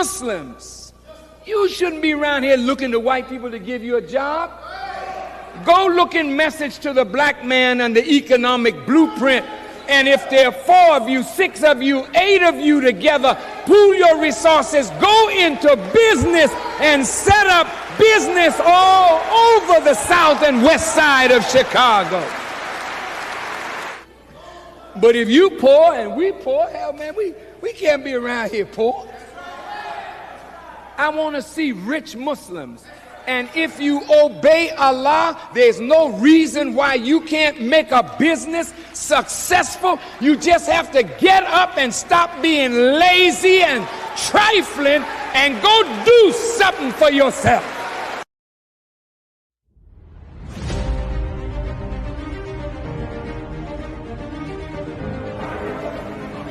Muslims, you shouldn't be around here looking to white people to give you a job. Go look in Message to the Black Man and the Economic Blueprint. And if there are 4 of you, 6 of you, 8 of you together, pool your resources, go into business and set up business all over the south and west side of Chicago. But if you poor and we poor, hell man, we can't be around here poor. I want to see rich Muslims. And if you obey Allah, there's no reason why you can't make a business successful. You just have to get up and stop being lazy and trifling and go do something for yourself.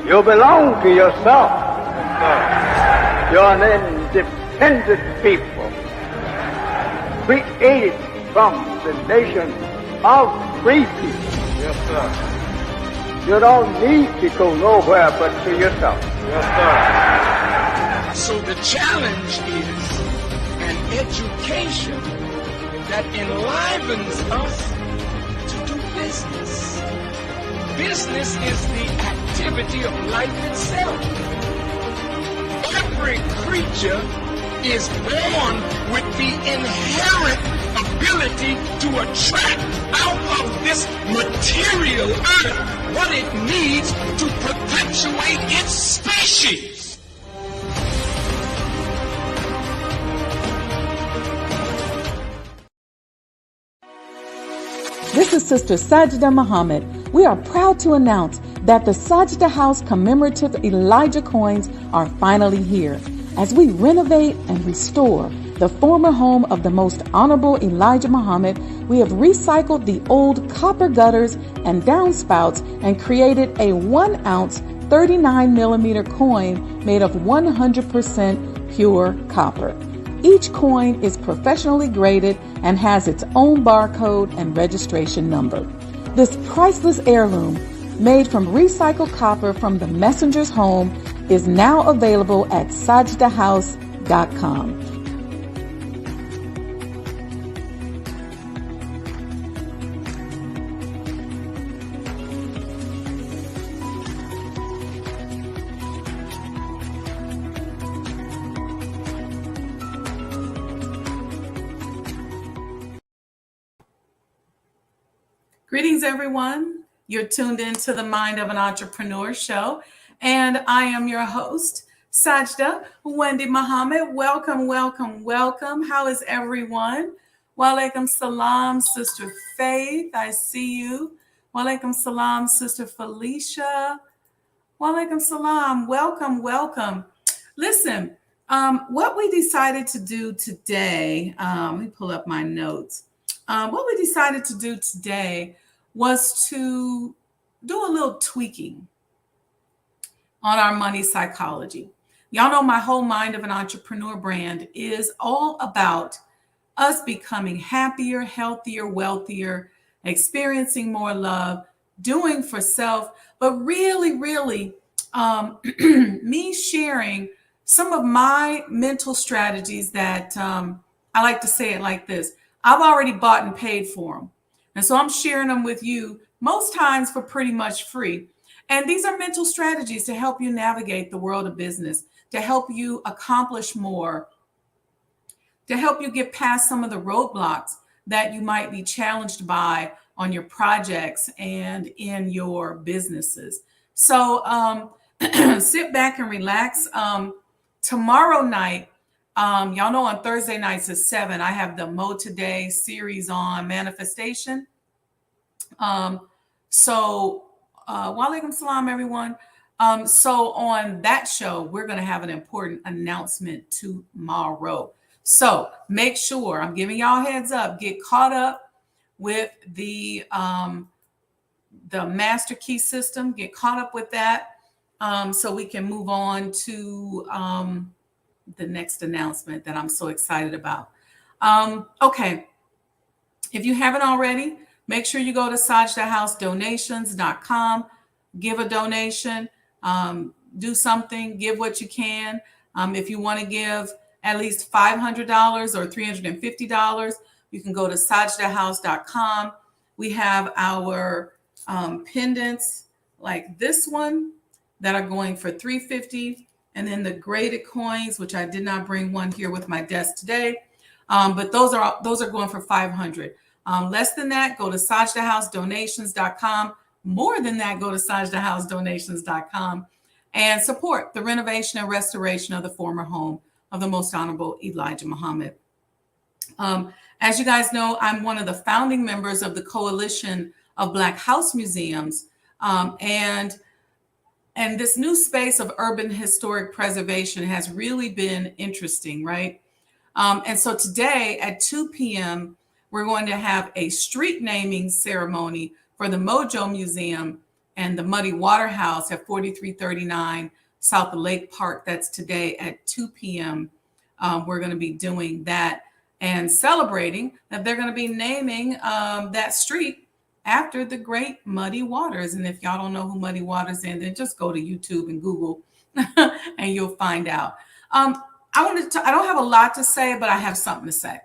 You belong to yourself. You're an independent people, created from the nation of free people. Yes, sir. You don't need to go nowhere but to yourself. Yes, sir. So the challenge is an education that enlivens us to do business. Business is the activity of life itself. Every creature is born with the inherent ability to attract out of this material earth what it needs to perpetuate its species. This is Sister Sajdah Muhammad. We are proud to announce that the Sajdah House commemorative Elijah coins are finally here. As we renovate and restore the former home of the most honorable Elijah Muhammad, we have recycled the old copper gutters and downspouts and created a 1-ounce 39mm coin made of 100% pure copper. Each coin is professionally graded and has its own barcode and registration number. This priceless heirloom, made from recycled copper from the messenger's home, is now available at sajdahhouse.com. Greetings, everyone. You're tuned into the Mind of an Entrepreneur show, and I am your host, Sajdah Wendy Muhammad. Welcome, welcome, welcome. How is everyone? Walaikum salam, Sister Faith. I see you. Walaikum salam, Sister Felicia. Walaikum salam. Welcome, welcome. Listen, what we decided to do today, let me pull up my notes. What we decided to do today was to do a little tweaking on our money psychology. Y'all know my whole Mind of an Entrepreneur brand is all about us becoming happier, healthier, wealthier, experiencing more love, doing for self, but really, me sharing some of my mental strategies that I like to say it like this. I've already bought and paid for them. And so I'm sharing them with you most times for pretty much free. And these are mental strategies to help you navigate the world of business, to help you accomplish more, to help you get past some of the roadblocks that you might be challenged by on your projects and in your businesses. So sit back and relax. Tomorrow night, y'all know on Thursday nights at 7, I have the Mo Today series on manifestation. Walaikum salam, everyone. So on that show, we're going to have an important announcement tomorrow. So make sure, I'm giving y'all a heads up, get caught up with the master key system, get caught up with that, so we can move on to the next announcement that I'm so excited about. Okay. If you haven't already, make sure you go to sajdahhousedonations.com, give a donation, do something, give what you can. If you want to give at least $500 or $350, you can go to sajdahhouse.com. We have our pendants like this one that are going for $350, and then the graded coins, which I did not bring one here with my desk today, but those are going for $500. Less than that, go to sajdahhousedonations.com. More than that, go to sajdahhousedonations.com and support the renovation and restoration of the former home of the Most Honorable Elijah Muhammad. As you guys know, I'm one of the founding members of the Coalition of Black House Museums, and this new space of urban historic preservation has really been interesting, right? And so today at 2 p.m., we're going to have a street naming ceremony for the Mojo Museum and the Muddy Water House at 4339 South Lake Park. That's today at 2 p.m. We're going to be doing that and celebrating that they're going to be naming that street after the great Muddy Waters. And if y'all don't know who Muddy Waters is, then just go to YouTube and Google and you'll find out. I don't have a lot to say, but I have something to say.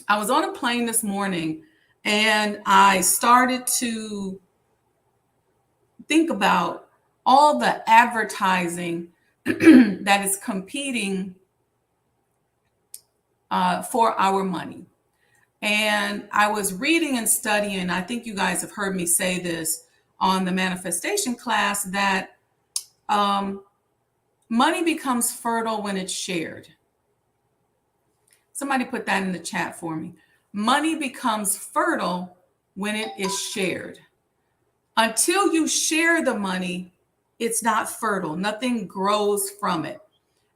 I was on a plane this morning and I started to think about all the advertising that is competing for our money. And I was reading and studying, I think you guys have heard me say this on the manifestation class, that money becomes fertile when it's shared. Somebody put that in the chat for me. Money becomes fertile when it is shared. Until you share the money, it's not fertile. Nothing grows from it.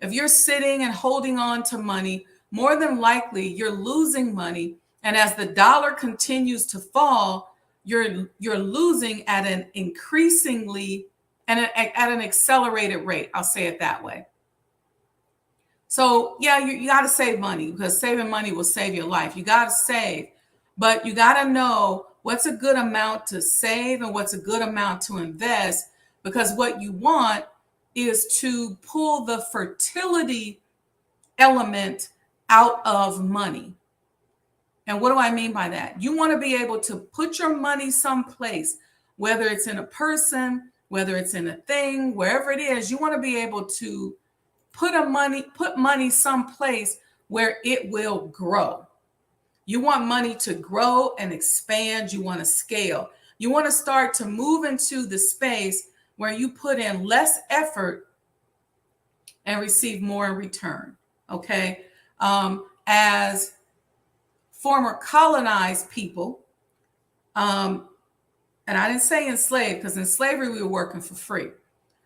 If you're sitting and holding on to money, more than likely you're losing money. And as the dollar continues to fall, you're losing at an increasingly and at an accelerated rate. I'll say it that way. So yeah, you got to save money, because saving money will save your life. You got to save, but you got to know what's a good amount to save and what's a good amount to invest, because what you want is to pull the fertility element out of money. And what do I mean by that? You want to be able to put your money someplace, whether it's in a person, whether it's in a thing, wherever it is. You want to be able to put money someplace where it will grow. You want money to grow and expand. You want to scale. You want to start to move into the space where you put in less effort and receive more in return. Okay. As former colonized people, and I didn't say enslaved, because in slavery we were working for free.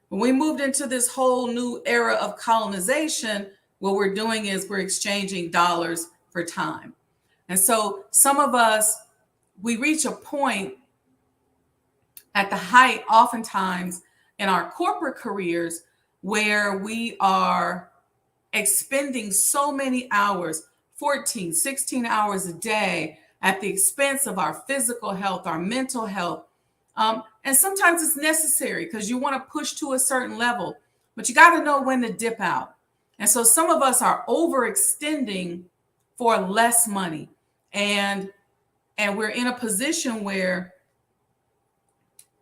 When we moved into this whole new era of colonization, what we're doing is we're exchanging dollars for time. And so some of us, we reach a point at the height, oftentimes in our corporate careers, where we are expending so many hours, 14, 16 hours a day, at the expense of our physical health, our mental health. And sometimes it's necessary because you want to push to a certain level, but you got to know when to dip out. And so some of us are overextending for less money. And we're in a position where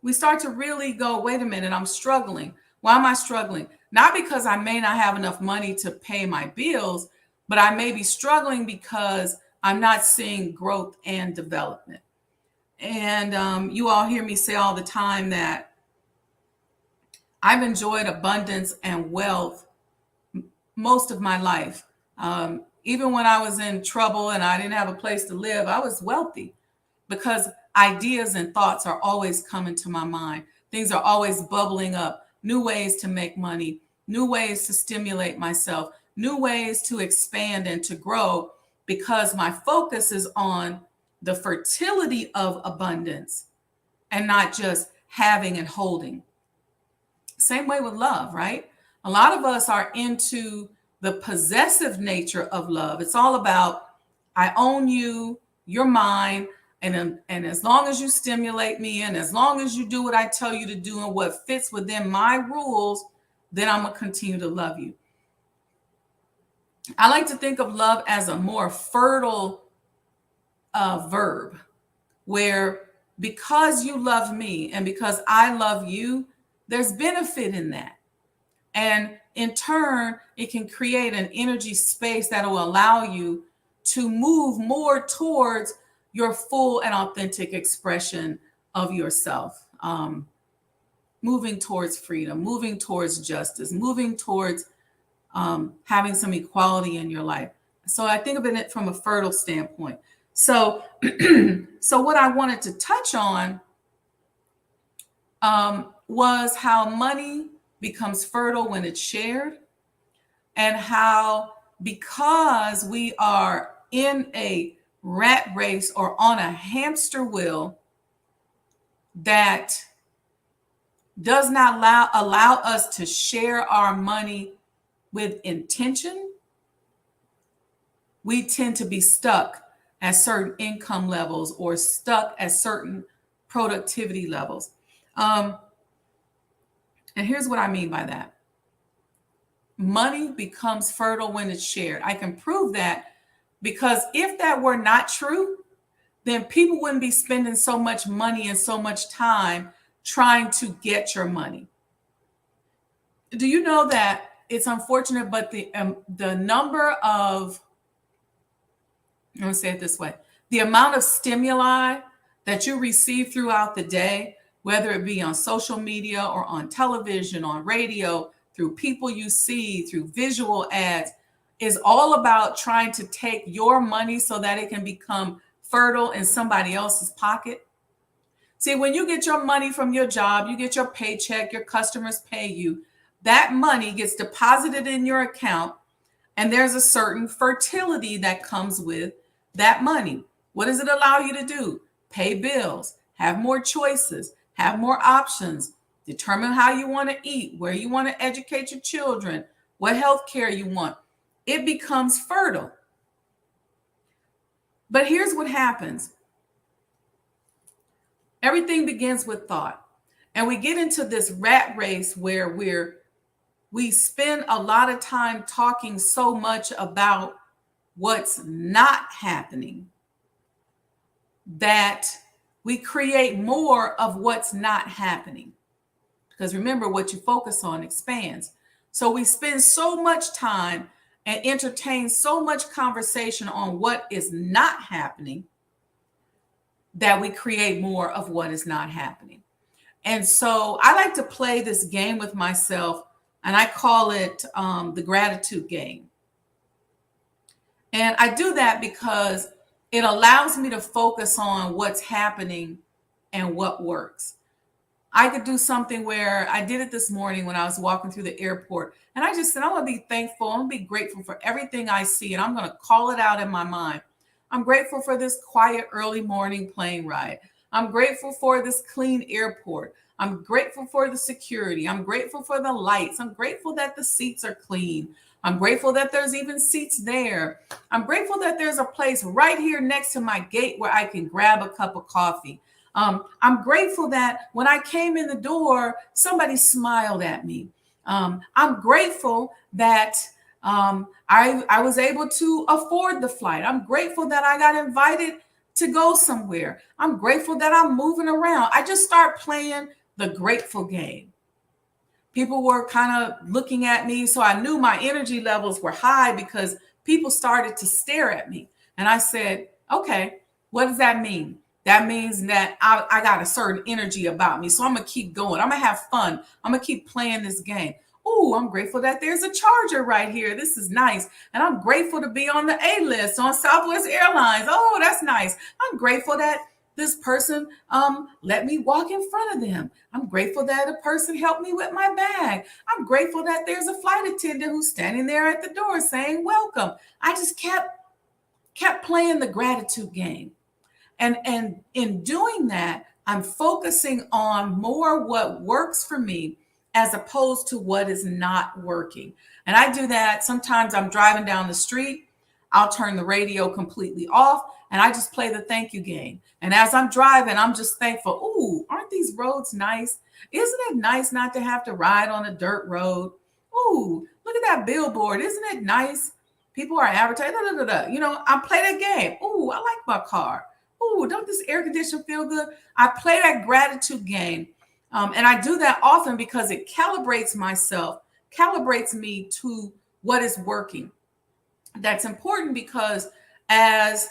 we start to really go, wait a minute, I'm struggling. Why am I struggling? Not because I may not have enough money to pay my bills, but I may be struggling because I'm not seeing growth and development. And you all hear me say all the time that I've enjoyed abundance and wealth most of my life. Even when I was in trouble and I didn't have a place to live, I was wealthy because ideas and thoughts are always coming to my mind. Things are always bubbling up, new ways to make money, new ways to stimulate myself, new ways to expand and to grow, because my focus is on the fertility of abundance and not just having and holding. Same way with love, right? A lot of us are into the possessive nature of love. It's all about, I own you, you're mine, and as long as you stimulate me and as long as you do what I tell you to do and what fits within my rules, then I'm going to continue to love you. I like to think of love as a more fertile verb, where because you love me and because I love you, there's benefit in that. And in turn, it can create an energy space that will allow you to move more towards your full and authentic expression of yourself. Moving towards freedom, moving towards justice, moving towards having some equality in your life. So I think of it from a fertile standpoint. So, so what I wanted to touch on was how money becomes fertile when it's shared, and how, because we are in a rat race or on a hamster wheel that does not allow us to share our money with intention, we tend to be stuck at certain income levels or stuck at certain productivity levels. And here's what I mean by that. Money becomes fertile when it's shared. I can prove that, because if that were not true, then people wouldn't be spending so much money and so much time trying to get your money. Do you know that it's unfortunate, but the number of, I'm going to say it this way, the amount of stimuli that you receive throughout the day, whether it be on social media or on television, on radio, through people you see, through visual ads, is all about trying to take your money so that it can become fertile in somebody else's pocket. See, when you get your money from your job, you get your paycheck, your customers pay you, that money gets deposited in your account, and there's a certain fertility that comes with that money. What does it allow you to do? Pay bills, have more choices, have more options, determine how you want to eat, where you want to educate your children, what health care you want. It becomes fertile. But here's what happens. Everything begins with thought. And we get into this rat race where we spend a lot of time talking so much about what's not happening that we create more of what's not happening. Because remember, what you focus on expands. So we spend so much time and entertain so much conversation on what is not happening that we create more of what is not happening. And so I like to play this game with myself, and I call it the gratitude game. And I do that because it allows me to focus on what's happening and what works. I could do something where I did it this morning when I was walking through the airport. And I just said, I'm going to be thankful. I'm going to be grateful for everything I see. And I'm going to call it out in my mind. I'm grateful for this quiet early morning plane ride. I'm grateful for this clean airport. I'm grateful for the security. I'm grateful for the lights. I'm grateful that the seats are clean. I'm grateful that there's even seats there. I'm grateful that there's a place right here next to my gate where I can grab a cup of coffee. I'm grateful that when I came in the door, somebody smiled at me. I'm grateful that I was able to afford the flight. I'm grateful that I got invited to go somewhere. I'm grateful that I'm moving around. I just start playing the grateful game. People were kind of looking at me, so I knew my energy levels were high because people started to stare at me. And I said, okay, what does that mean? That means that I got a certain energy about me. So I'm going to keep going. I'm going to have fun. I'm going to keep playing this game. Oh, I'm grateful that there's a charger right here. This is nice. And I'm grateful to be on the A-list on Southwest Airlines. Oh, that's nice. I'm grateful that this person let me walk in front of them. I'm grateful that a person helped me with my bag. I'm grateful that there's a flight attendant who's standing there at the door saying welcome. I just kept playing the gratitude game. And in doing that, I'm focusing on more what works for me as opposed to what is not working. And I do that. Sometimes I'm driving down the street. I'll turn the radio completely off and I just play the thank you game. And as I'm driving, I'm just thankful. Ooh, aren't these roads nice? Isn't it nice not to have to ride on a dirt road? Ooh, look at that billboard. Isn't it nice? People are advertising, you know, I play that game. Ooh, I like my car. Ooh, don't this air conditioner feel good? I play that gratitude game. And I do that often because it calibrates me to what is working. That's important because as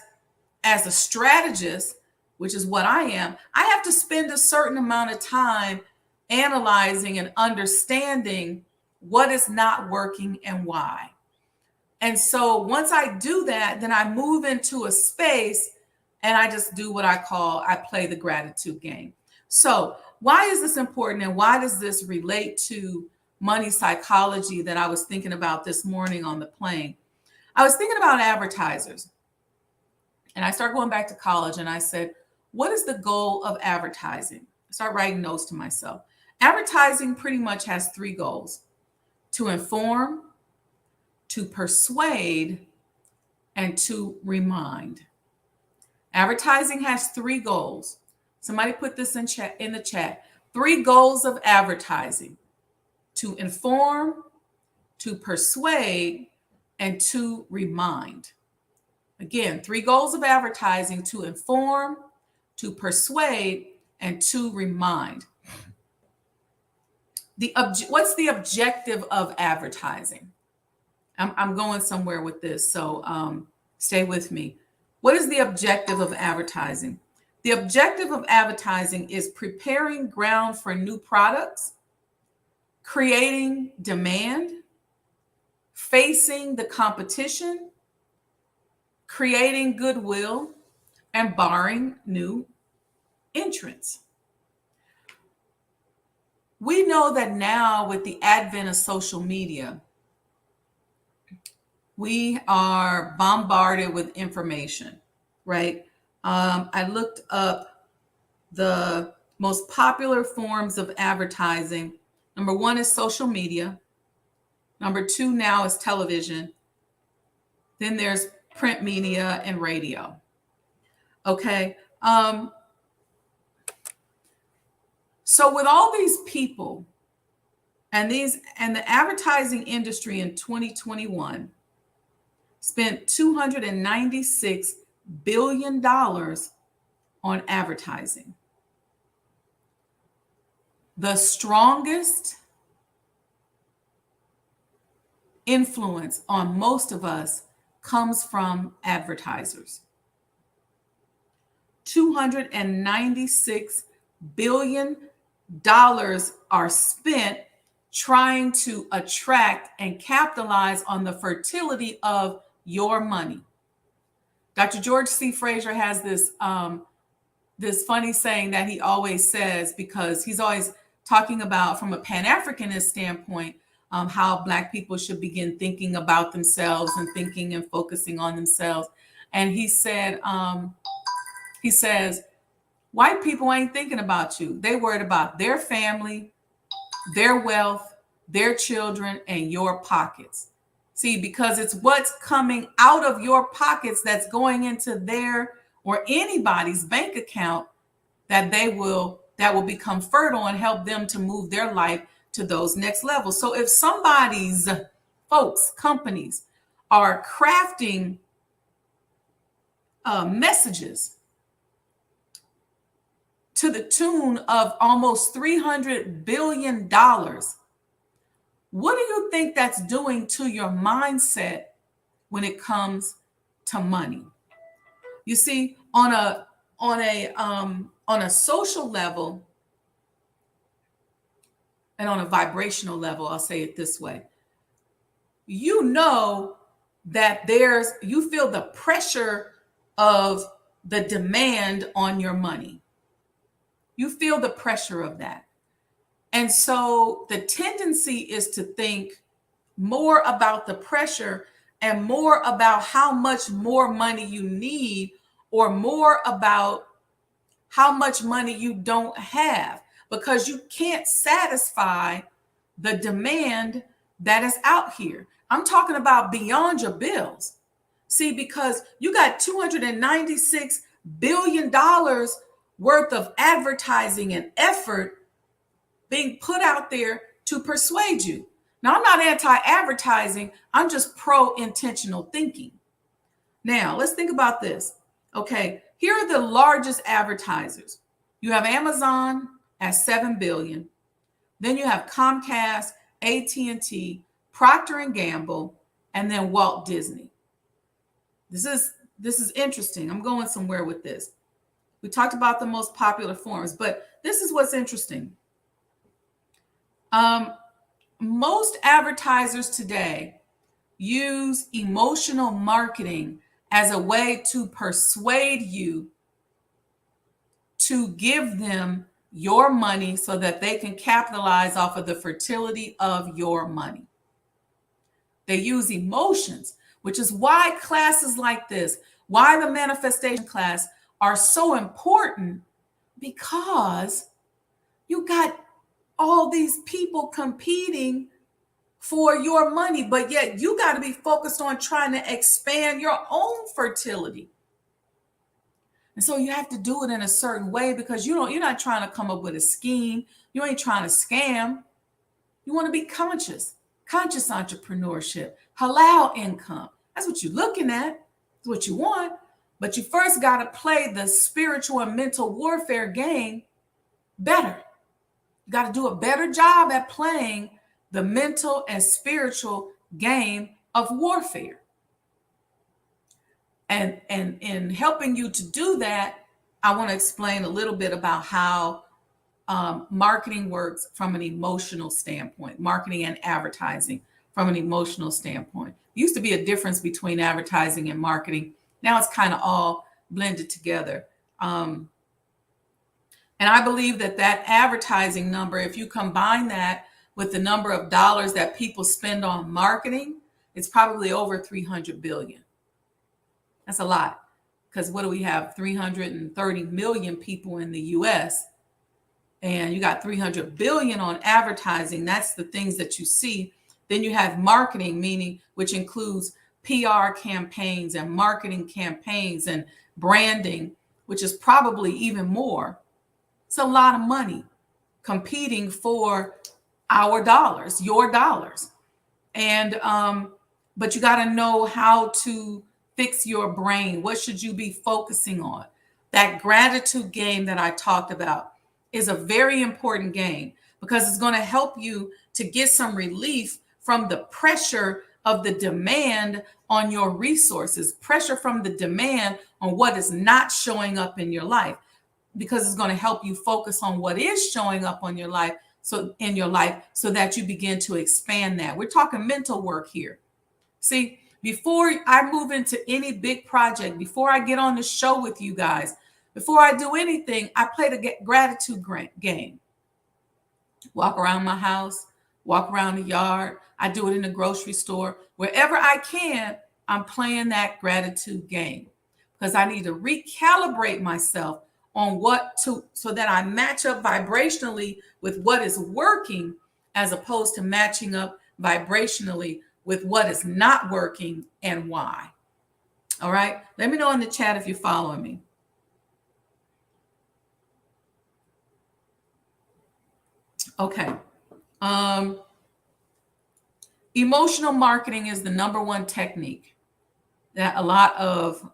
a strategist, which is what I am, I have to spend a certain amount of time analyzing and understanding what is not working and why. And so once I do that, then I move into a space and I just do what I play the gratitude game. So why is this important and why does this relate to money psychology that I was thinking about this morning on the plane? I was thinking about advertisers. And I started going back to college and I said, what is the goal of advertising? I start writing notes to myself. Advertising pretty much has three goals: to inform, to persuade, and to remind. Advertising has three goals. Somebody put this in the chat. 3 goals of advertising: to inform, to persuade, and to remind. Again, 3 goals of advertising: to inform, to persuade, and to remind. What's the objective of advertising? I'm going somewhere with this, so stay with me. What is the objective of advertising? The objective of advertising is preparing ground for new products, creating demand, facing the competition, creating goodwill, and barring new entrants. We know that now with the advent of social media, we are bombarded with information, right? I looked up the most popular forms of advertising. Number 1 is social media. Number 2 now is television. Then there's print media and radio. Okay. So with all these people and the advertising industry in 2021 spent $296 billion on advertising. The strongest influence on most of us comes from advertisers. $296 billion are spent trying to attract and capitalize on the fertility of your money. Dr. George C. Fraser has this funny saying that he always says, because he's always talking about, from a Pan-Africanist standpoint, how Black people should begin thinking about themselves and thinking and focusing on themselves. And he says, white people ain't thinking about you. They worried about their family, their wealth, their children, and your pockets. See, because it's what's coming out of your pockets that's going into their or anybody's bank account that will become fertile and help them to move their life to those next levels. So if somebody's companies are crafting messages to the tune of almost $300 billion, what do you think that's doing to your mindset when it comes to money? You see, on a social level and on a vibrational level, I'll say it this way. You know that you feel the pressure of the demand on your money. You feel the pressure of that. And so the tendency is to think more about the pressure and more about how much more money you need, or more about how much money you don't have, because you can't satisfy the demand that is out here. I'm talking about beyond your bills. See, because you got $296 billion worth of advertising and effort being put out there to persuade you. Now, I'm not anti-advertising. I'm just pro-intentional thinking. Now, let's think about this. Okay, here are the largest advertisers. You have Amazon at $7 billion. Then you have Comcast, AT&T, Procter & Gamble, and then Walt Disney. This is interesting. I'm going somewhere with this. We talked about the most popular forms, but this is what's interesting. Most advertisers today use emotional marketing as a way to persuade you to give them your money so that they can capitalize off of the fertility of your money. They use emotions, which is why classes like this, why the manifestation class are so important, because you got all these people competing for your money, but yet you got to be focused on trying to expand your own fertility. And so you have to do it in a certain way, because you're not trying to come up with a scheme. You ain't trying to scam. You want to be conscious entrepreneurship, halal income. That's what you're looking at. That's what you want. But you first got to play the spiritual and mental warfare game better. You got to do a better job at playing the mental and spiritual game of warfare. And in helping you to do that, I want to explain a little bit about how marketing works from an emotional standpoint, marketing and advertising from an emotional standpoint. Used to be a difference between advertising and marketing. Now it's kind of all blended together. And I believe that advertising number, if you combine that with the number of dollars that people spend on marketing, it's probably over 300 billion. That's a lot, because what do we have? 330 million people in the US, and you got 300 billion on advertising. That's the things that you see. Then you have marketing, meaning which includes PR campaigns and marketing campaigns and branding, which is probably even more. It's a lot of money competing for our dollars, your dollars. And but you got to know how to fix your brain. What should you be focusing on? That gratitude game that I talked about is a very important game, because it's going to help you to get some relief from the pressure of the demand on your resources, pressure from the demand on what is not showing up in your life, because it's going to help you focus on what is showing up on your life. So that you begin to expand that. We're talking mental work here. See, before I move into any big project, before I get on the show with you guys, before I do anything, I play the gratitude game. Walk around my house, walk around the yard. I do it in the grocery store. Wherever I can, I'm playing that gratitude game, because I need to recalibrate myself on so that I match up vibrationally with what is working, as opposed to matching up vibrationally with what is not working and why. All right. Let me know in the chat if you're following me. Okay. Emotional marketing is the number one technique that a lot of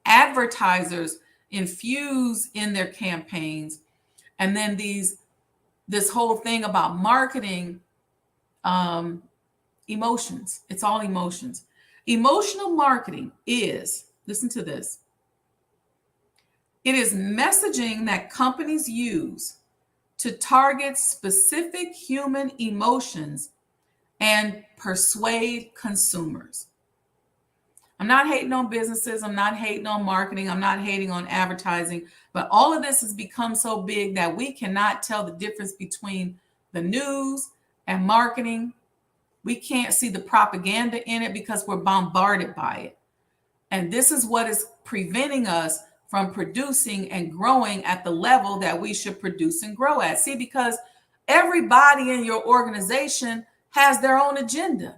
advertisers infuse in their campaigns. And then this whole thing about marketing, emotions. It's all emotions. Emotional marketing is, listen to this, it is messaging that companies use to target specific human emotions and persuade consumers. I'm not hating on businesses. I'm not hating on marketing. I'm not hating on advertising. But all of this has become so big that we cannot tell the difference between the news and marketing. We can't see the propaganda in it because we're bombarded by it. And this is what is preventing us from producing and growing at the level that we should produce and grow at. See, because everybody in your organization has their own agenda.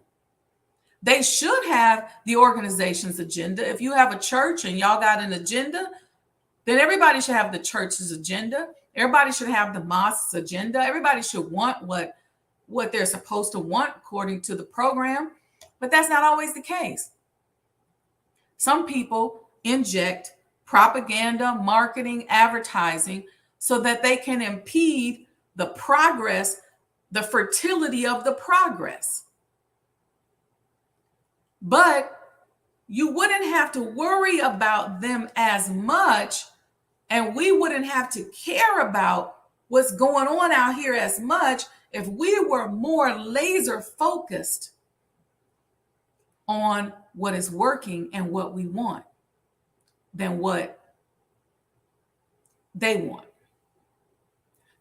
They should have the organization's agenda. If you have a church and y'all got an agenda, then everybody should have the church's agenda. Everybody should have the mosque's agenda. Everybody should want what what they're supposed to want according to the program, but that's not always the case. Some people inject propaganda, marketing, advertising so that they can impede the progress, the fertility of the progress. But you wouldn't have to worry about them as much, and we wouldn't have to care about what's going on out here as much if we were more laser focused on what is working and what we want than what they want.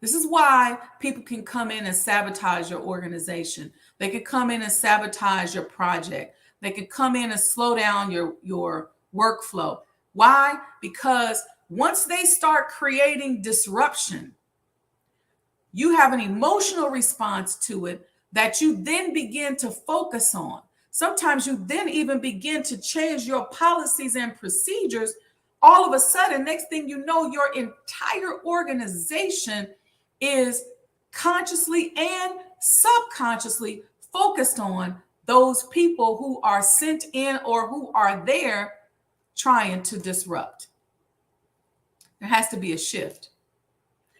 This is why people can come in and sabotage your organization. They can come in and sabotage your project. They can come in and slow down your workflow. Why? Because once they start creating disruption, you have an emotional response to it that you then begin to focus on. Sometimes you then even begin to change your policies and procedures. All of a sudden, next thing you know, your entire organization is consciously and subconsciously focused on those people who are sent in or who are there trying to disrupt. There has to be a shift.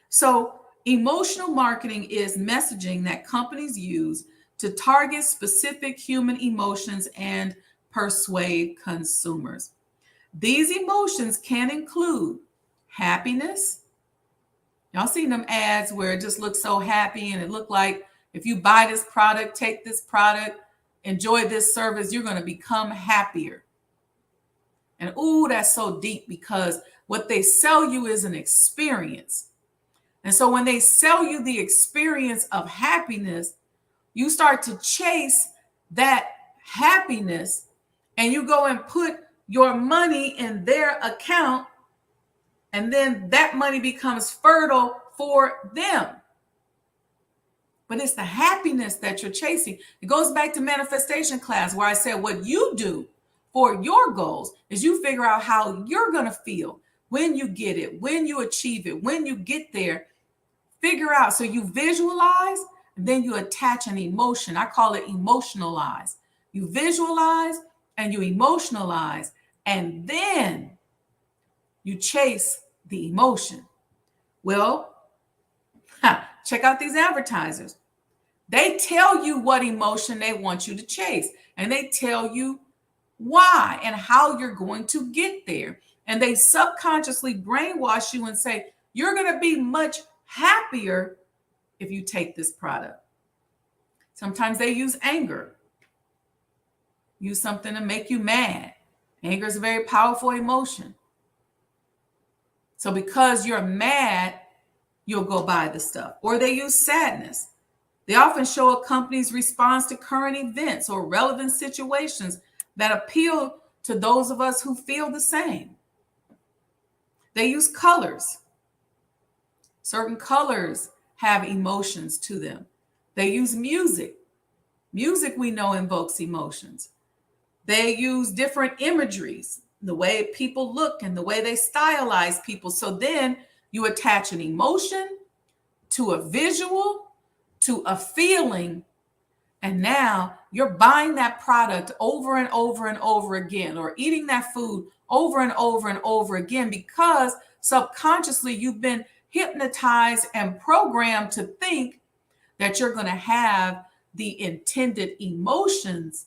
So emotional marketing is messaging that companies use to target specific human emotions and persuade consumers. These emotions can include happiness. Y'all seen them ads where it just looks so happy and it looked like if you buy this product, take this product, enjoy this service, you're going to become happier. And ooh, that's so deep because what they sell you is an experience. And so when they sell you the experience of happiness, you start to chase that happiness and you go and put your money in their account, and then that money becomes fertile for them. But it's the happiness that you're chasing. It goes back to manifestation class where I said what you do for your goals is you figure out how you're going to feel when you get it, when you achieve it, when you get there. Figure out. So you visualize, and then you attach an emotion. I call it emotionalize. You visualize and you emotionalize, and then you chase the emotion. Well, check out these advertisers. They tell you what emotion they want you to chase, and they tell you why and how you're going to get there. And they subconsciously brainwash you and say, you're going to be much happier if you take this product. Sometimes they use anger. Use something to make you mad. Anger is a very powerful emotion. So because you're mad, you'll go buy the stuff. Or they use sadness. They often show a company's response to current events or relevant situations that appeal to those of us who feel the same. They use colors. Certain colors have emotions to them. They use music. Music, we know, invokes emotions. They use different imageries, the way people look and the way they stylize people. So then you attach an emotion to a visual, to a feeling, and now you're buying that product over and over and over again, or eating that food over and over and over again, because subconsciously you've been hypnotized and programmed to think that you're going to have the intended emotions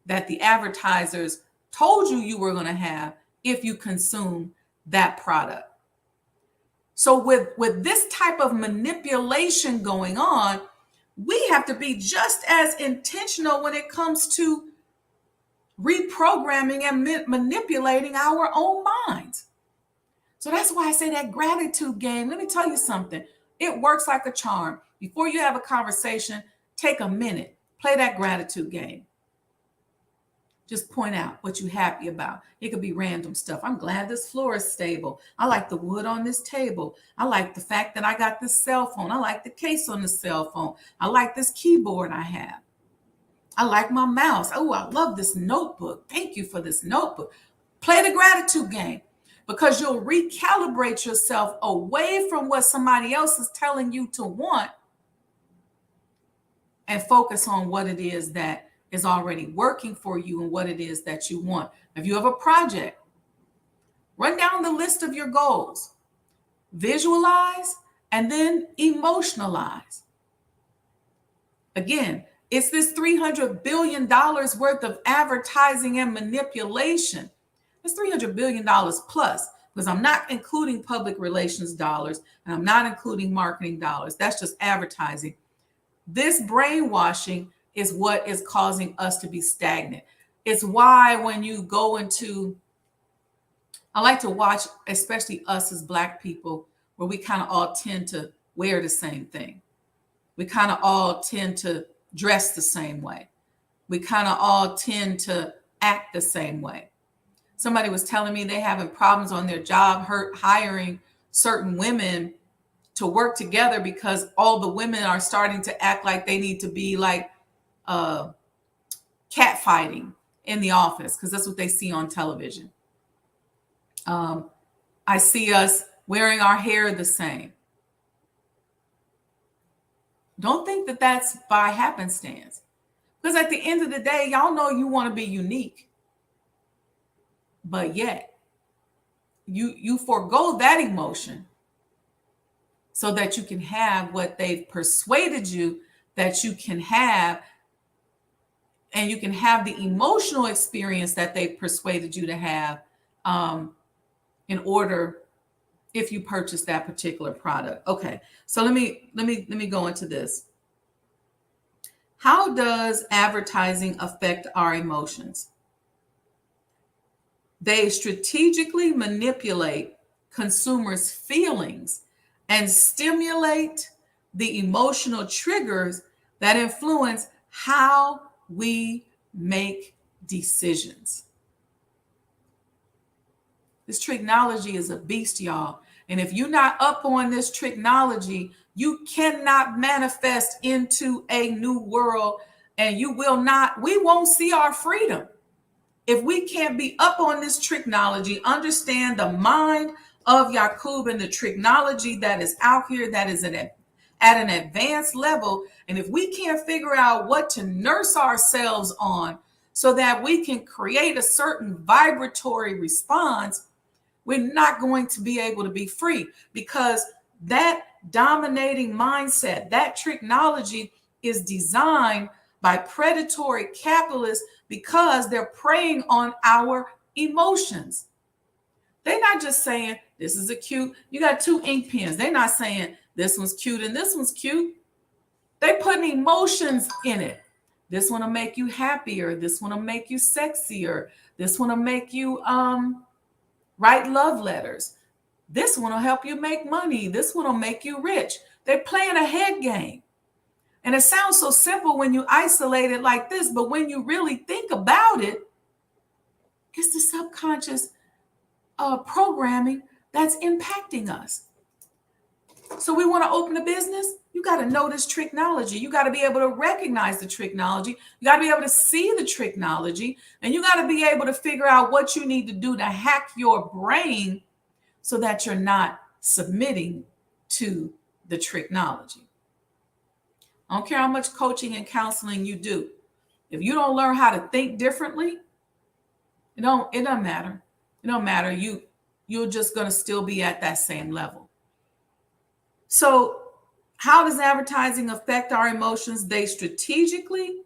that the advertisers told you were going to have if you consume that product. So with this type of manipulation going on, we have to be just as intentional when it comes to reprogramming and manipulating our own minds. So that's why I say that gratitude game. Let me tell you something. It works like a charm. Before you have a conversation, take a minute, play that gratitude game. Just point out what you're happy about. It could be random stuff. I'm glad this floor is stable. I like the wood on this table. I like the fact that I got this cell phone. I like the case on the cell phone. I like this keyboard I have. I like my mouse. Oh, I love this notebook. Thank you for this notebook. Play the gratitude game, because you'll recalibrate yourself away from what somebody else is telling you to want and focus on what it is that is already working for you and what it is that you want. If you have a project, run down the list of your goals, visualize, and then emotionalize. Again, it's this $300 billion worth of advertising and manipulation. It's $300 billion plus, because I'm not including public relations dollars and I'm not including marketing dollars. That's just advertising. This brainwashing is what is causing us to be stagnant. It's why when you go into, I like to watch, especially us as Black people, where we kind of all tend to wear the same thing. We kind of all tend to dress the same way. We kind of all tend to act the same way. Somebody was telling me they having problems on their job, hiring certain women to work together because all the women are starting to act like they need to be like catfighting in the office, because that's what they see on television. I see us wearing our hair the same. Don't think that that's by happenstance, because at the end of the day, y'all know you want to be unique, but yet you forego that emotion so that you can have what they've persuaded you that you can have, and you can have the emotional experience that they've persuaded you to have in order, if you purchase that particular product. Okay, so let me go into this. How does advertising affect our emotions? They strategically manipulate consumers' feelings and stimulate the emotional triggers that influence how we make decisions. This tricknology is a beast, y'all. And if you're not up on this tricknology, you cannot manifest into a new world, and we won't see our freedom. If we can't be up on this tricknology, understand the mind of Yakub and the tricknology that is out here that is at an advanced level, and if we can't figure out what to nurse ourselves on so that we can create a certain vibratory response, we're not going to be able to be free, because that dominating mindset, that tricknology, is designed by predatory capitalists because they're preying on our emotions. They're not just saying, this is a cute, you got 2 ink pens. They're not saying this one's cute and this one's cute. They're putting emotions in it. This one will make you happier. This one will make you sexier. This one will make you write love letters. This one will help you make money. This one will make you rich. They're playing a head game. And it sounds so simple when you isolate it like this, but when you really think about it, it's the subconscious programming that's impacting us. So we want to open a business. You got to know this tricknology. You got to be able to recognize the tricknology. You got to be able to see the tricknology, and you got to be able to figure out what you need to do to hack your brain so that you're not submitting to the tricknology. I don't care how much coaching and counseling you do. If you don't learn how to think differently, it doesn't matter. It don't matter. You're just going to still be at that same level. So how does advertising affect our emotions? They strategically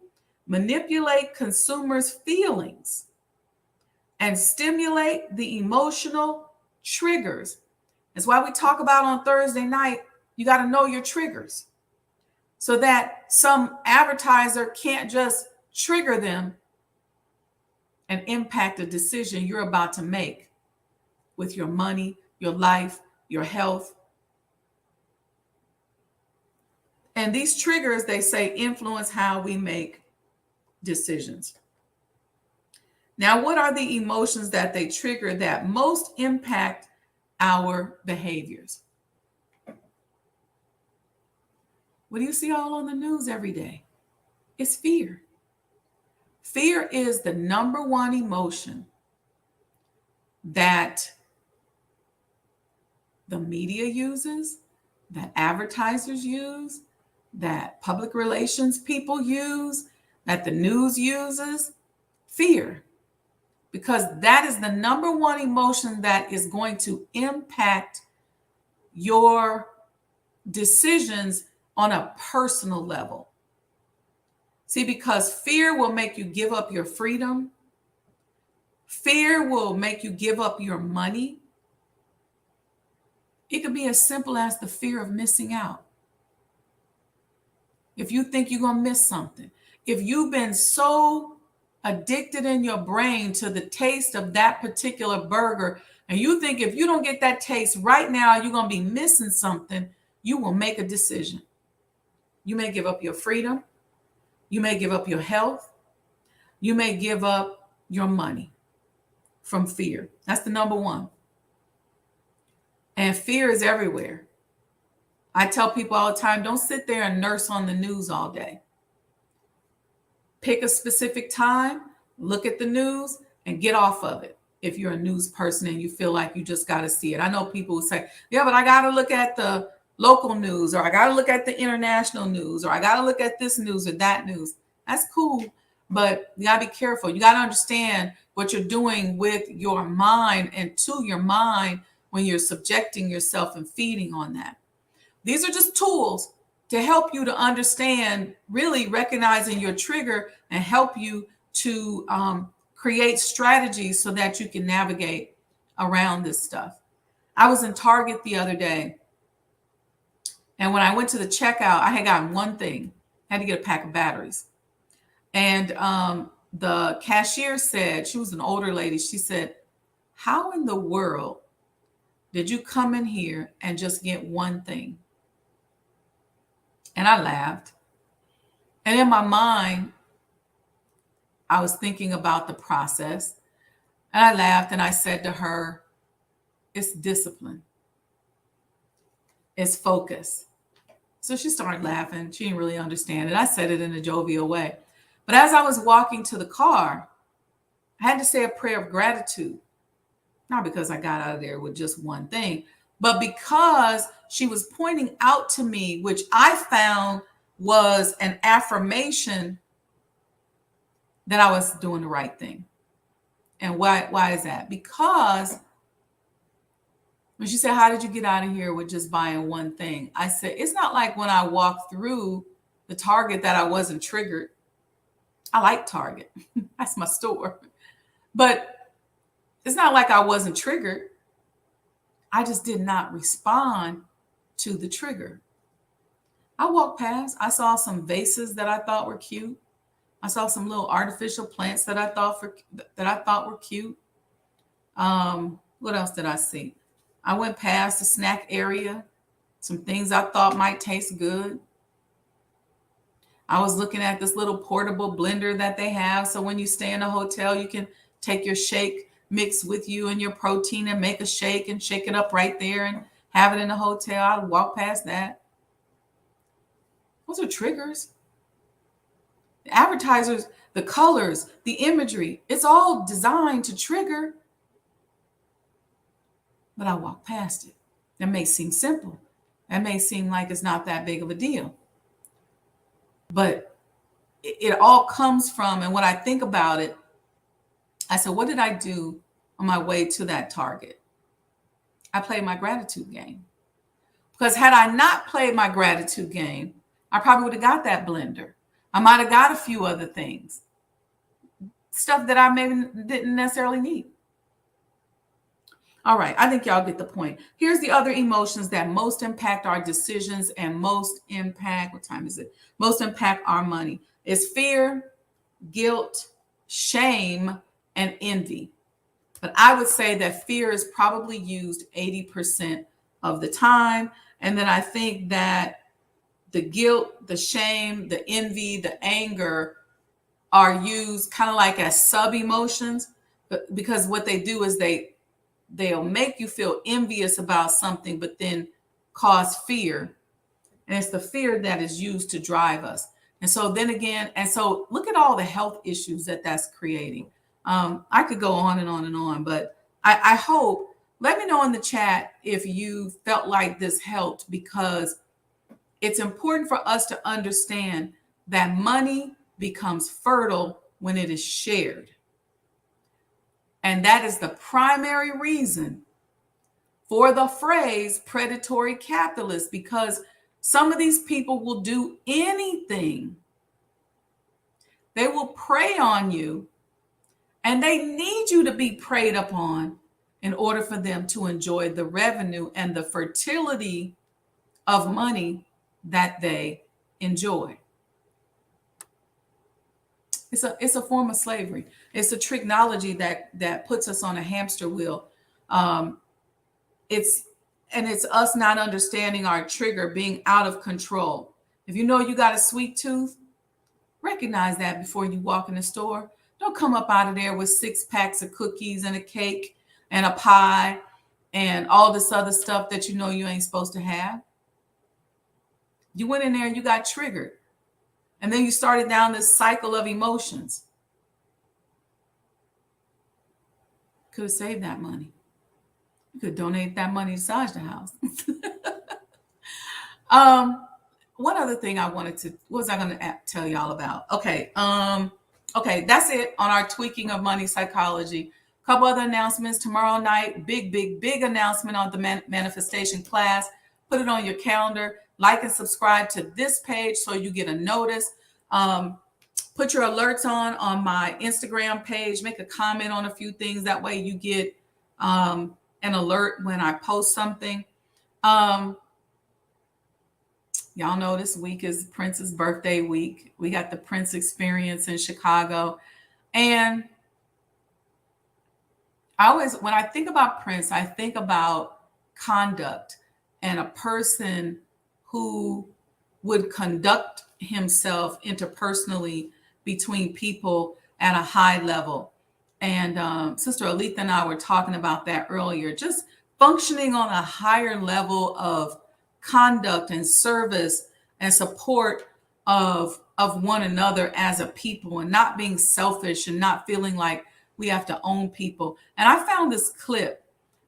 manipulate consumers' feelings and stimulate the emotional triggers. That's why we talk about on Thursday night, you got to know your triggers, so that some advertiser can't just trigger them and impact a decision you're about to make with your money, your life, your health. And these triggers, they say, influence how we make decisions. Now, what are the emotions that they trigger that most impact our behaviors? What do you see all on the news every day? It's fear. Fear is the number one emotion that the media uses, that advertisers use, that public relations people use, that the news uses? Fear. Because that is the number one emotion that is going to impact your decisions on a personal level. See, because fear will make you give up your freedom. Fear will make you give up your money. It could be as simple as the fear of missing out. If you think you're going to miss something, if you've been so addicted in your brain to the taste of that particular burger, and you think if you don't get that taste right now, you're going to be missing something, you will make a decision. You may give up your freedom. You may give up your health. You may give up your money from fear. That's the number one. And fear is everywhere. I tell people all the time, don't sit there and nurse on the news all day. Pick a specific time, look at the news, and get off of it. If you're a news person and you feel like you just got to see it. I know people who say, yeah, but I got to look at the local news, or I got to look at the international news, or I got to look at this news or that news. That's cool, but you got to be careful. You got to understand what you're doing with your mind and to your mind when you're subjecting yourself and feeding on that. These are just tools to help you to understand, really recognizing your trigger and help you to create strategies so that you can navigate around this stuff. I was in Target the other day, and when I went to the checkout, I had gotten one thing. I had to get a pack of batteries. And the cashier said, she was an older lady, she said, how in the world did you come in here and just get one thing? And I laughed. And in my mind, I was thinking about the process. And I laughed and I said to her, it's discipline. It's focus. So she started laughing. She didn't really understand it. I said it in a jovial way. But as I was walking to the car, I had to say a prayer of gratitude. Not because I got out of there with just one thing, but because she was pointing out to me, which I found was an affirmation that I was doing the right thing. And why is that? Because when she said, how did you get out of here with just buying one thing? I said, it's not like when I walked through the Target that I wasn't triggered. I like Target. That's my store. But it's not like I wasn't triggered. I just did not respond to the trigger. I walked past. I saw some vases that I thought were cute. I saw some little artificial plants that I thought were cute. What else did I see? I went past the snack area. Some things I thought might taste good. I was looking at this little portable blender that they have. So when you stay in a hotel, you can take your shake mix with you and your protein and make a shake and shake it up right there and have it in the hotel. I would walk past that. Those are triggers. The advertisers, the colors, the imagery, it's all designed to trigger. But I walk past it. That may seem simple. That may seem like it's not that big of a deal. But it all comes from, and when I think about it, I said, what did I do on my way to that Target? I played my gratitude game. Because had I not played my gratitude game, I probably would have got that blender. I might have got a few other things. Stuff that I maybe didn't necessarily need. All right, I think y'all get the point. Here's the other emotions that most impact our decisions and most impact, what time is it? Most impact our money. It's fear, guilt, shame, and envy. But I would say that fear is probably used 80% of the time. And then I think that the guilt, the shame, the envy, the anger are used kind of like as sub-emotions, because what they do is they'll make you feel envious about something, but then cause fear. And it's the fear that is used to drive us. And so then again, and so look at all the health issues that's creating. I could go on and on and on, but I hope, let me know in the chat if you felt like this helped, because it's important for us to understand that money becomes fertile when it is shared. And that is the primary reason for the phrase predatory capitalist, because some of these people will do anything. They will prey on you, and they need you to be preyed upon in order for them to enjoy the revenue and the fertility of money that they enjoy. It's a form of slavery. It's a technology that puts us on a hamster wheel. It's us not understanding our trigger, being out of control. If you know you got a sweet tooth, recognize that before you walk in the store. Don't come up out of there with 6 packs of cookies and a cake and a pie and all this other stuff that you know you ain't supposed to have. You went in there and you got triggered. And then you started down this cycle of emotions. Could have saved that money. You could donate that money to Sajdah House. One other thing what was I going to tell y'all about? Okay, that's it on our tweaking of money psychology. A couple other announcements tomorrow night. Big announcement on the manifestation class. Put it on your calendar. Like and subscribe to this page so you get a notice. Put your alerts on my Instagram page. Make a comment on a few things. That way you get an alert when I post something. Y'all know this week is Prince's birthday week. We got the Prince experience in Chicago. And when I think about Prince, I think about conduct and a person who would conduct himself interpersonally between people at a high level. And Sister Alita and I were talking about that earlier, just functioning on a higher level of conduct and service and support of one another as a people, and not being selfish and not feeling like we have to own people. And I found this clip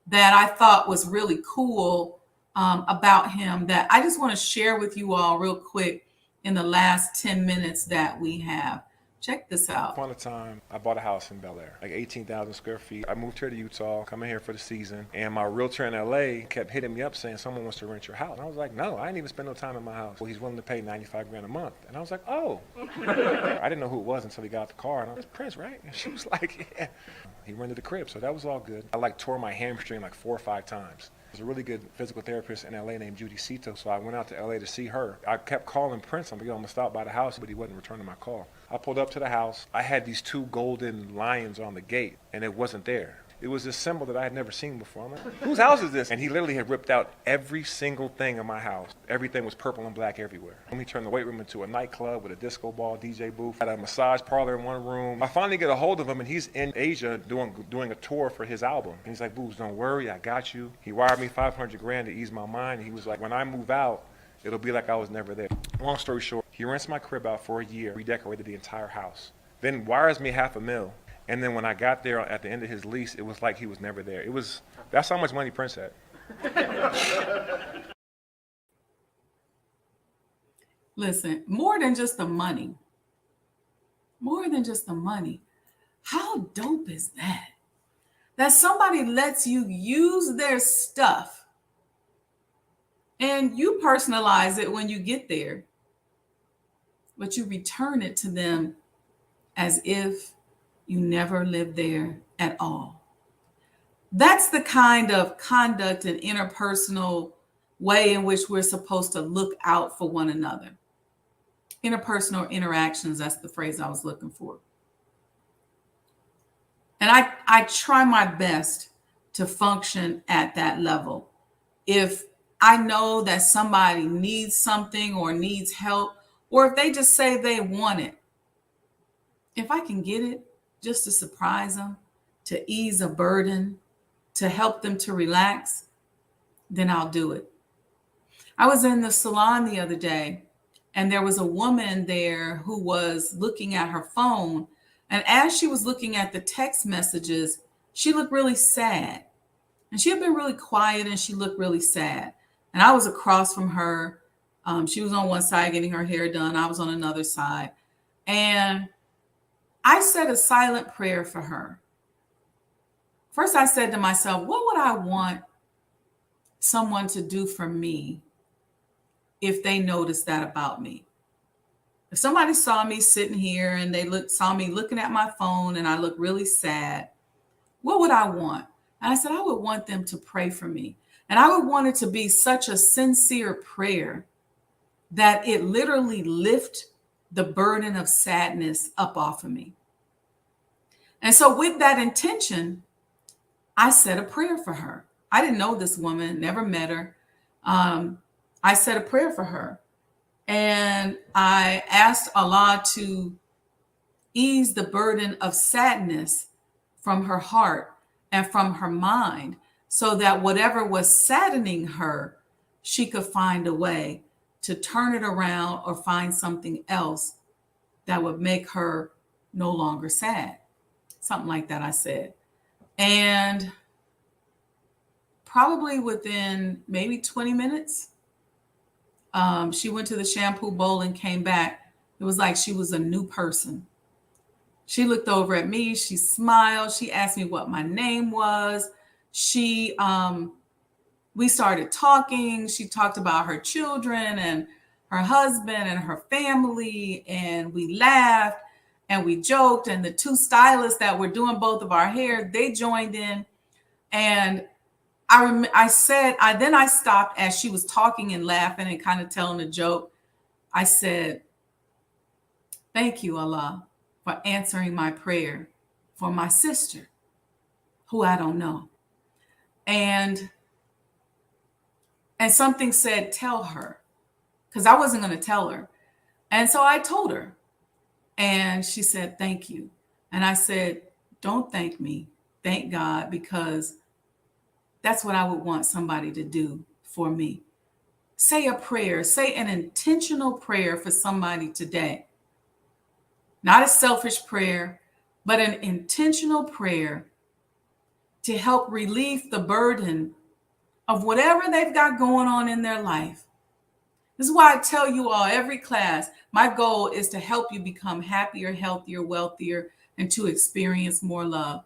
that I thought was really cool about him that I just want to share with you all real quick in the last 10 minutes that we have. Check this out. Upon a time, I bought a house in Bel Air, like 18,000 square feet. I moved here to Utah, coming here for the season, and my realtor in LA kept hitting me up saying someone wants to rent your house. And I was like, no, I didn't even spend no time in my house. Well, he's willing to pay $95,000 a month. And I was like, oh. I didn't know who it was until he got out the car, and I was like, Prince, right? And she was like, yeah. He rented the crib, so that was all good. I tore my hamstring 4 or 5 times. There's a really good physical therapist in LA named Judy Cito, so I went out to LA to see her. I kept calling Prince. I'm going to stop by the house, but he wasn't returning my call. I pulled up to the house. I had these 2 golden lions on the gate, and it wasn't there. It was this symbol that I had never seen before. I'm like, whose house is this? And he literally had ripped out every single thing in my house. Everything was purple and black everywhere. And he turned the weight room into a nightclub with a disco ball, DJ booth. Had a massage parlor in one room. I finally get a hold of him, and he's in Asia doing a tour for his album. And he's like, Booz, don't worry, I got you. He wired me $500,000 to ease my mind. And he was like, when I move out, it'll be like I was never there. Long story short, he rents my crib out for a year, redecorated the entire house, then wires me $500,000. And then when I got there at the end of his lease, it was like he was never there. That's how much money Prince had. Listen, more than just the money. More than just the money. How dope is that? That somebody lets you use their stuff and you personalize it when you get there, but you return it to them as if you never lived there at all. That's the kind of conduct and interpersonal way in which we're supposed to look out for one another. Interpersonal interactions, that's the phrase I was looking for. And I try my best to function at that level. If I know that somebody needs something or needs help, or if they just say they want it, if I can get it, just to surprise them, to ease a burden, to help them to relax, then I'll do it. I was in the salon the other day, and there was a woman there who was looking at her phone. And as she was looking at the text messages, she looked really sad. And she had been really quiet, and she looked really sad. And I was across from her She was on one side getting her hair done. I was on another side. And I said a silent prayer for her. First, I said to myself, what would I want someone to do for me if they noticed that about me? If somebody saw me sitting here and they saw me looking at my phone and I look really sad, what would I want? And I said, I would want them to pray for me. And I would want it to be such a sincere prayer that it literally lift the burden of sadness up off of me. And so with that intention, I said a prayer for her. I didn't know this woman, never met her. I said a prayer for her. And I asked Allah to ease the burden of sadness from her heart and from her mind, so that whatever was saddening her, she could find a way to turn it around or find something else that would make her no longer sad. Something like that, I said. And probably within maybe 20 minutes, she went to the shampoo bowl and came back. It was like she was a new person. She looked over at me. She smiled. She asked me what my name was. We started talking. She talked about her children and her husband and her family. And we laughed and we joked. And the two stylists that were doing both of our hair, they joined in. And I stopped as she was talking and laughing and kind of telling a joke. I said, thank you, Allah, for answering my prayer for my sister, who I don't know. And something said, tell her, because I wasn't going to tell her. And so I told her, and she said, thank you. And I said, don't thank me. Thank God, because that's what I would want somebody to do for me. Say a prayer, say an intentional prayer for somebody today. Not a selfish prayer, but an intentional prayer to help relieve the burden of whatever they've got going on in their life. This is why I tell you all every class, my goal is to help you become happier, healthier, wealthier, and to experience more love.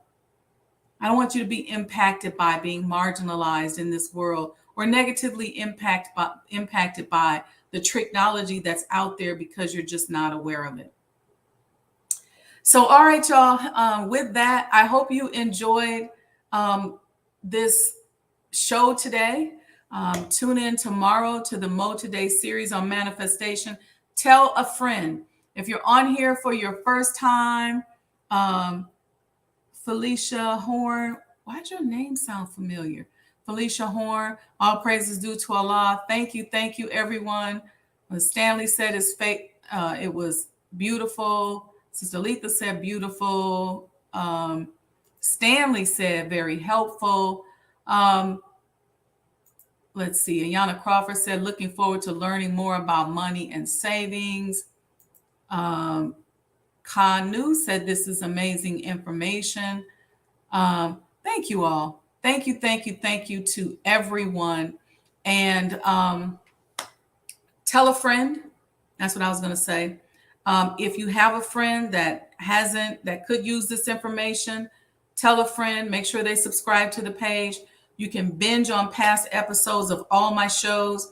I don't want you to be impacted by being marginalized in this world or negatively impacted by the technology that's out there because you're just not aware of it. So, all right, y'all, with that, I hope you enjoyed this show today. Tune in tomorrow to the Mo Today series on manifestation. Tell a friend. If you're on here for your first time, Felicia Horn, why'd your name sound familiar? Felicia Horn, all praises due to Allah. Thank you, everyone. When Stanley said it's fake, it was beautiful. Sister Letha said beautiful. Stanley said very helpful. Let's see. Ayana Crawford said, looking forward to learning more about money and savings. Kanu said, this is amazing information. Thank you all. Thank you to everyone. And tell a friend. That's what I was going to say. If you have a friend that could use this information, tell a friend, make sure they subscribe to the page. You can binge on past episodes of all my shows.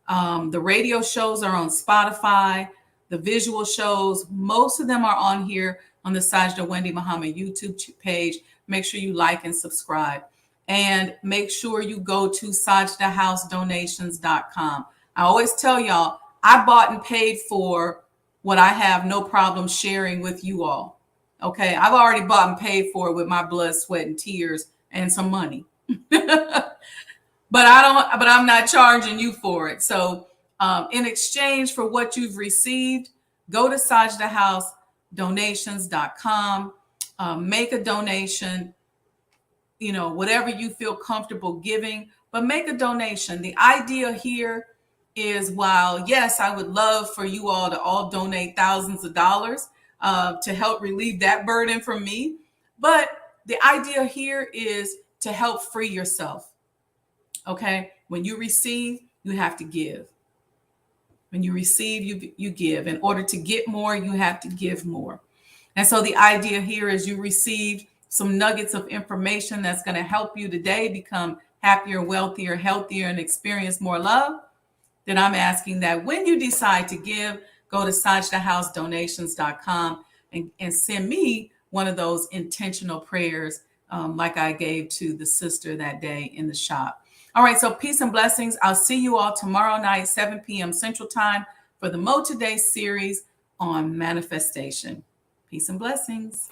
The radio shows are on Spotify. The visual shows, most of them are on here on the Sajdah Wendy Muhammad YouTube page. Make sure you like and subscribe. And make sure you go to sajdahhousedonations.com. I always tell y'all, I bought and paid for what I have no problem sharing with you all. Okay, I've already bought and paid for it with my blood, sweat, and tears and some money. But I'm not charging you for it. So in exchange for what you've received, go to sajdahhousedonations.com, make a donation, whatever you feel comfortable giving, but make a donation. The idea here is, while yes, I would love for you all to all donate thousands of dollars to help relieve that burden from me, but the idea here is to help free yourself. Okay, when you receive, you have to give. When you receive, you give. In order to get more, you have to give more. And so the idea here is you received some nuggets of information that's going to help you today become happier, wealthier, healthier, and experience more love. Then I'm asking that when you decide to give, go to sajdahhousedonations.com and send me one of those intentional prayers like I gave to the sister that day in the shop. All right, so peace and blessings. I'll see you all tomorrow night, 7 p.m. Central Time for the Mo Today series on manifestation. Peace and blessings.